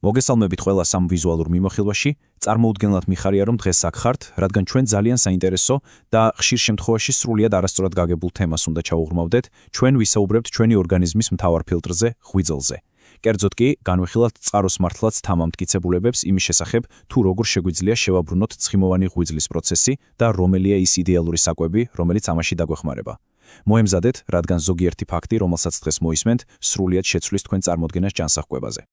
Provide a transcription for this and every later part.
მოგესალმებით ყველა სამ ვიზუალურ მიმოხილვაში. წარმოუდგენლად მიხარია, რომ დღეს აქ ხართ, რადგან ჩვენ ძალიან საინტერესო და ხშირ შემთხვევაში სრულიად არასწორად გაგებულ თემას უნდა ჩაუღრმავდეთ. ჩვენ ვისაუბრებთ ჩვენი ორგანიზმის მთავარ ფილტრზე, ღვიძლზე. კერძოდ კი, განვიხილავთ წყაროს მართლაც თამამტკიცებულებებს იმის შესახებ, თუ როგორ შეგვიძლია შევაბრუნოთ ცხიმოვანი ღვიძლის პროცესი და რომელია ის იდეალური საკვები, რომელიც ამაში დაგვეხმარება. მოემზადეთ, რადგან ზოგიერთი ფაქტი, რომელსაც დღეს მოისმენთ, სრულიად შეცვლის თქვენ წარმოდგენას ჯანსაღკვებაზე.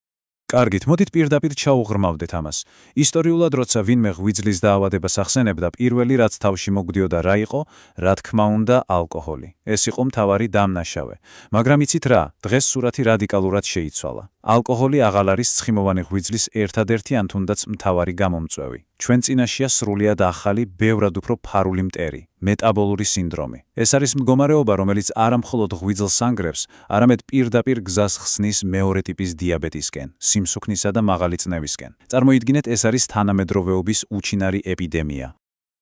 კარგით, მოდით პირდაპირ ჩაუღრმავდეთ ამას. ისტორიულად, როცა ვინმე ღვიძლის დაავადებას ახსენებდა, პირველი რაც თავში მოგვდიოდა რა იყო, რა თქმა უნდა, ალკოჰოლი. ეს იყო მთავარი დამნაშავე. მაგრამ იცით რა, დღეს სურათი რადიკალურად შეიცვალა. ალკოჰოლი აღარ არის ცხიმოვანი ღვიძლის ერთადერთი ან თუნდაც მთავარი გამომწვევი. ჩვენ წინაშია სრულიად ახალი, ბევრად უფრო ფარული მტერი, მეტაბოლური სინდრომი. ეს არის მდგომარეობა, რომელიც არა მხოლოდ ღვიძლს ანგრევს, არამედ პირდაპირ გზას ხსნის მეორე ტიპის დიაბეტისკენ, სიმსუქნისა და მაღალი წნევისკენ. წარმოიდგინეთ, ეს არის თანამედროვეობის უჩინარი ეპიდემია.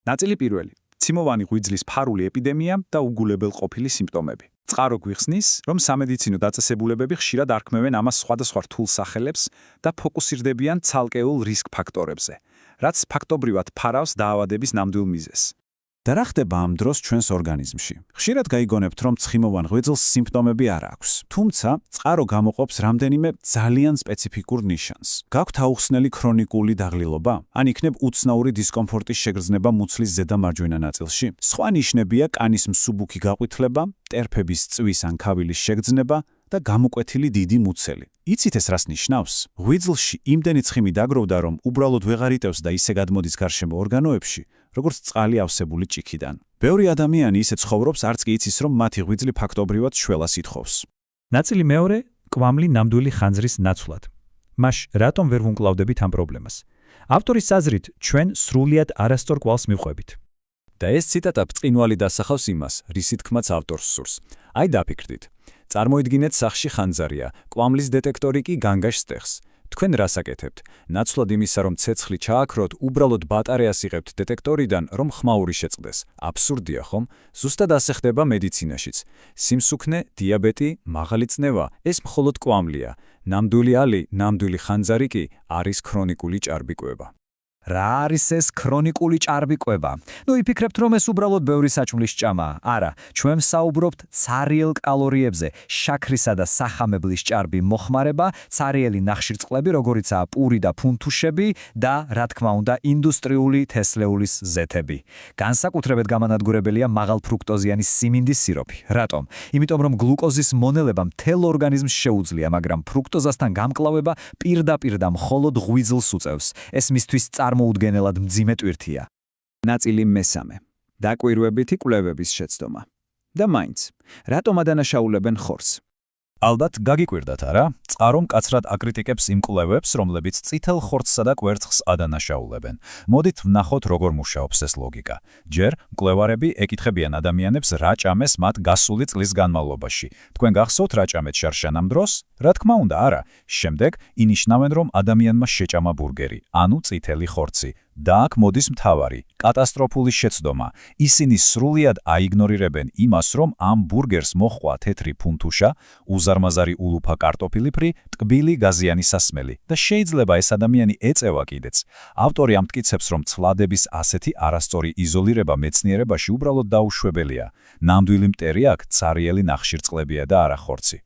ნაწილი პირველი. ცხიმოვანი ღვიძლის ფარული ეპიდემია და უგულებელყოფილი სიმპტომები. წყარო გვიხსნის, რომ სამედიცინო დაწესებულებები ხშირად არქმევენ ამას სხვადასხვა რთულ სახელებს და ფოკუსირდებიან ცალკეულ რისკ ფაქტორებზე, რაც ფაქტობრივად ფარავს დაავადების ნამდვილ მიზეზს. და რა ხდება ამ დროს ჩვენს ორგანიზმში? ხშირად გაიგონებთ, რომ ცხიმოვან ღვიძლს სიმპტომები არ აქვს. თუმცა, წყარო გამოყოფს რამდენიმე ძალიან სპეციფიკურ ნიშანს. გაქვთ აუხსნელი ქრონიკული დაღლილობა? ან იქნებ უცნაური დისკომფორტის შეგრძნება მუცლის ზედა მარჯვენა ნაწილში? სხვა ნიშნებია კანის მსუბუქი გაყვითლება, ტერფების წვის ან ქავილის შეგრძნება და გამოკვეთილი დიდი მუცელი. იცით ეს რას ნიშნავს? ღვიძლში იმდენი ცხიმი დაგროვდა, რომ უბრალოდ ვეღარ იტევს და ისე გადმოდის გარშემო ორგანოებში, როგორც წყალი ავსებული ჭიქიდან. ბევრი ადამიანი ისე ცხოვრობს, არც კი იცის, რომ მათი ღვიძლი ფაქტობრივად შველას ითხოვს. ნაწილი მეორე, კვამლი ნამდვილი ხანძრის ნაცვლად. მაშ რატომ ვერ ვუმკლავდებით ამ პრობლემას? ავტორის აზრით, ჩვენ სრულიად არასწორ კვალს მივყვებით. და ეს ციტატა ბრწყინვალე დასახავს იმას, რისი თქმაც ავტორს სურს. აი დაფიქრდით. წარმოიდგინეთ, სახლში ხანძარია, კვამლის დეტექტორი კი განგაშს ტეხს. თქვენ რას აკეთებთ? ნაცვლად იმისა, რომ ცეცხლი ჩააქროთ, უბრალოდ ბატარეას იღებთ დეტექტორიდან, რომ ხმაური შეწყდეს. აბსურდია, ხომ? ზუსტად ასე ხდება მედიცინაშიც. სიმსუქნე, დიაბეტი, მაღალი წნევა, ეს მხოლოდ კვამლია. ნამდვილი ალი, ნამდვილი ხანძარი კი არის ქრონიკული ჭარბიკვება. რა არის ეს ქრონიკული ჭარბიკვება? იფიქრებთ, რომ ეს უბრალოდ ბევრი საჭმლის ჭამაა. არა, ჩვენ საუბრობთ ცარიელ კალორიებზე, შაქრისა და სახამებლის ჭარბი მოხმარება, ცარიელი ნახშირწყლები, როგორიცაა პური და ფუნთუშები და, რა თქმა უნდა, ინდუსტრიული თესლეულის ზეთები. განსაკუთრებით გამანადგურებელია მაღალფრუქტოზიანი სიმინდის სიროფი. რატომ? იმიტომ, რომ გლუკოზის მონელება მთელ ორგანიზმს შეუძლია, მაგრამ ფრუქტოზასთან გამკლავება პირდაპირ და მხოლოდ ღვიძლს უწევს. ეს მისთვის წარმოუდგენელად მძიმე ტვირთია. ნაწილი მესამე. დაკვირვებითი კვლევების შეცდომა. და მაინც, რატომ ადანაშაულებენ ხორცს? ალბათ გაგიკვირდათ, არა? წყარო მკაცრად აკრიტიკებს იმ კვლევებს, რომლებიც წითელ ხორცსა და კვერცხს ადანაშაულებენ. მოდით ვნახოთ, როგორ მუშაობს ეს ლოგიკა. ჯერ მკვლევარები ეკითხებიან ადამიანებს, რა ჭამეს მათ გასული წლის განმავლობაში. თქვენ გახსოვთ, რა ჭამეთ შარშან ამ დროს? რა თქმა უნდა, არა. შემდეგ ინიშნავენ, რომ ადამიანმა შეჭამა ბურგერი, ანუ წითელი ხორცი. და აქ მოდის მთავარი, კატასტროფული შეცდომა. ისინი სრულიად აიგნორირებენ იმას, რომ ამ ბურგერს მოჰყვა თეთრი ფუნთუშა, უზარმაზარი ულუფა კარტოფილიფრი, ტკბილი გაზიანი სასმელი და შეიძლება ეს ადამიანი ეწევა კიდეც. ავტორი ამტკიცებს, რომ ცვლადების ასეთი არასწორი იზოლირება მეცნიერებაში უბრალოდ დაუშვებელია. ნამდვილი მტერი აქ ცარიელი ნახშირწყლებია და არა ხორცი.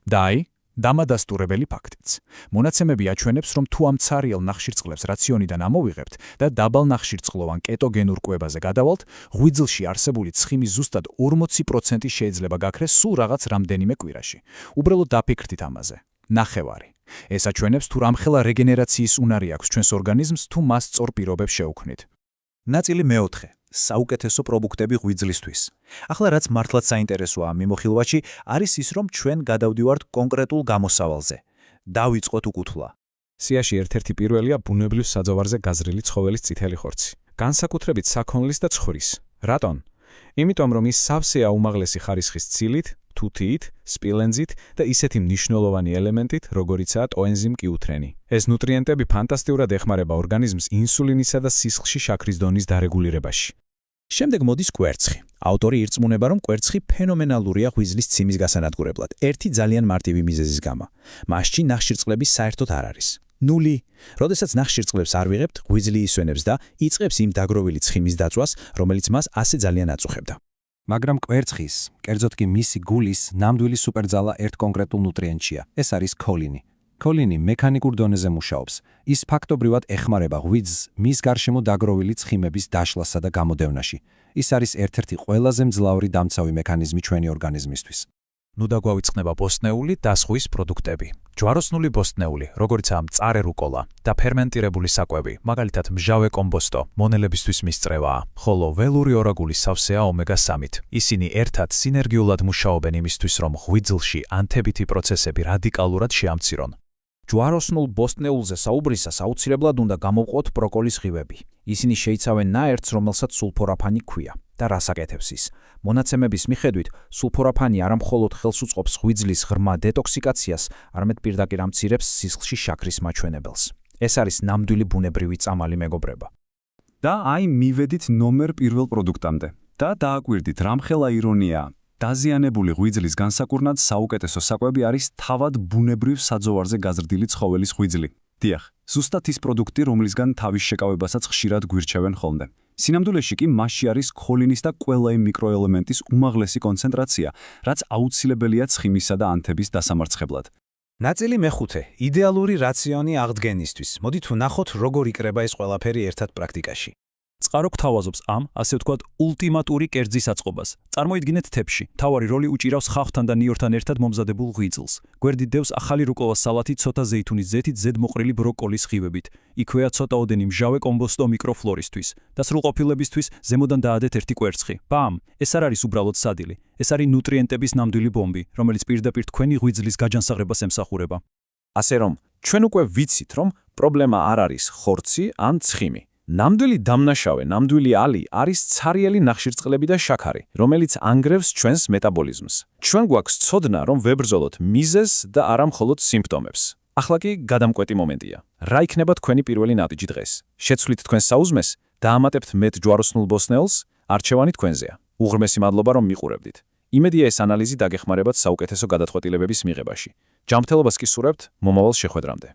დაი, დამადასტურებელი ფაქტიც. მონაცემები აჩვენებს, რომ თუ ამ ცარიელ ნახშირწყლებს რაციონიდან ამოვიღებთ და დაბალ ნახშირწყლოვან კეტოგენურ კვებაზე გადავალთ, ღვიძლში არსებული ცხიმის ზუსტად 40% შეიძლება გაქრეს სულ რაღაც რამდენიმე კვირაში. უბრალოდ დაფიქრდით ამაზე. ნახევარი. ეს აჩვენებს, თუ რამხელა რეგენერაციის უნარი აქვს ჩვენს ორგანიზმს, თუ მას სწორ პირობებს შევქმნით. ნაწილი მეოთხე. საუკეთესო პროდუქტები ღვიძლისთვის. ახლა რაც მართლაც საინტერესოა ამ მიმოხილვაში, არის ის, რომ ჩვენ გადავდივართ კონკრეტულ გამოსავალზე. დავიწყოთ უკუთვლა. სიაში ერთ-ერთი პირველია ბუნებრივ საძოვარზე გაზრილი ცხოველის წითელი ხორცი. განსაკუთრებით საქონლის და ცხვრის. რატომ? იმიტომ, რომ ის სავსეა უმაღლესი ხარისხის ცილით, თუთიით, სპილენძით და ისეთი მნიშვნელოვანი ელემენტით, როგორიცაა ტოენზიმ Q3. ეს ნუტრიენტები ფანტასტიურად ეხმარება ორგანიზმს ინსულინისა და სისხლში შაქრის დონის დარეგულირებაში. შემდეგ მოდის კვერცხი. ავტორი ირწმუნება, რომ კვერცხი ფენომენალურია ღვიძლის ციმის გასანადგურებლად, ერთი ძალიან მარტივი მიზეზის გამო. მასში ნახშირწყლები საერთოდ არ არის. 0. როდესაც ნახშირწყლებს არ ვიღებთ, ღვიძლი ისვენებს და იწყებს იმ დაგროვილი ცხიმის დაწვას, რომელიც მას ასე ძალიან აწუხებდა. მაგრამ კვერცხის, კერძოდ კი მისი გულის ნამდვილი სუპერძალა ერთ კონკრეტულ ნუტრიენტშია. ეს არის ქოლინი. ქოლინი მექანიკურ დონეზე მუშაობს. ის ფაქტობრივად ეხმარება ღვიძლს მის გარშემო დაგროვილი ცხიმების დაშლასა და გამოდევნაში. ის არის ერთ-ერთი ყველაზე მძლავრი დამცავი მექანიზმი ჩვენი ორგანიზმისთვის. ნუ დაგვავიწყდება ბოსტნეული და ზღვის პროდუქტები. ჯვაროსნული ბოსტნეული, როგორიცაა მწარე რუკოლა და ფერმენტირებული საკვები, მაგალითად მჟავე კომბოსტო, მონელებისთვის მისწრევაა, ხოლო ველური ორაგული სავსეა ომეგა-3-ით. ისინი ერთად სინერგიულად მუშაობენ იმისთვის, რომ ღვიძლში ანთებითი პროცესები რადიკალურად შეამცირონ. ჯვაროსნულ ბოსტნეულზე საუბრისას აუცილებლად უნდა გამოვყოთ ბროკოლის ღივები. ისინი შეიცავენ ნაერთს, რომელსაც სულფორაფანი ჰქვია. და რას აკეთებს ის? მონაცემების მიხედვით, სულფორაფანი არა მხოლოდ ხელს უწყობს ღვიძლის ღრმა დეტოქსიკაციას, არამედ პირდაპირ ამცირებს სისხლში შაქრის მაჩვენებელს. ეს არის ნამდვილი ბუნებრივი წამალი მეგობრება. და აი მივედით ნომერ პირველ პროდუქტამდე. და დააკვირდით, რამხელა ირონიაა. დაზიანებული ღვიძლის განსაკურნად საუკეთესო საკვები არის თავად ბუნებრივ საძოვარზე გაზრდილი ცხოველის ღვიძლი. დიახ, ზუსტად ის პროდუქტი, რომლისგან თავის შეკავებასაც ხშირად გვირჩევენ ხოლმე. სინამდვილეში კი მასში არის ქოლინის და ყველა იმ მიკროელემენტის უმაღლესი კონცენტრაცია, რაც აუცილებელია ცხიმისა და ანთების დასამარცხებლად. ნაწილი მეხუთე. იდეალური რაციონი აღდგენისთვის. მოდით ვნახოთ, როგორ იკრება ეს ყველაფერი ერთად პრაქტიკაში. წყარო გვთავაზობს ამ, ასე ვთქვათ, ულტიმატური კერძის აწყობას. წარმოიდგინეთ თეფში. მთავარი როლი უჭირავს ხავხთან და ნიორთან ერთად მომზადებულ ღვიძლს. გვერდით დევს ახალი რუკოლა სალათი ცოტა ზეითუნის ზეთით ზედმოყრილი ბროკოლის ღივებით. იქვეა ცოტაოდენი მჟავე კომბოსტო მიკროფლორისთვის და სრულყოფილებისთვის ზემოდან დაადეთ ერთი კვერცხი. ბამ! ეს არ არის უბრალოდ სადილი. ეს არის ნუტრიენტების ნამდვილი ბომბი, რომელიც პირდაპირ თქვენი ღვიძლის გაჯანსაღებას ემსახურება. ასე რომ, ჩვენ უკვე ვიცით, რომ პრობლემა არ არის ხორცი ან ცხიმი. ნამდვილი დამნაშავე, ნამდვილი ალი არის ცარიელი ნახშირწყლები და შაქარი, რომელიც ანგრევს ჩვენს მეტაბოლიზმს. ჩვენ გვაქვს ცოდნა, რომ ვებრძოლოთ მიზეზს და არა მხოლოდ სიმპტომებს. ახლა კი გადამკვეთი მომენტია. რა იქნება თქვენი პირველი ნაბიჯი დღეს? შეცვლით თქვენ საუზმეს, დაამატებთ მეტ ჯვაროსნულ ბოსტნეულს, არჩევანი თქვენზეა. უღრმესი მადლობა, რომ მიყურებდით. იმედია ეს ანალიზი დაგეხმარებათ საუკეთესო გადაწყვეტილებების მიღებაში. ჯანმრთელობას კი სურვებთ მომავალ შეხვედრამდე.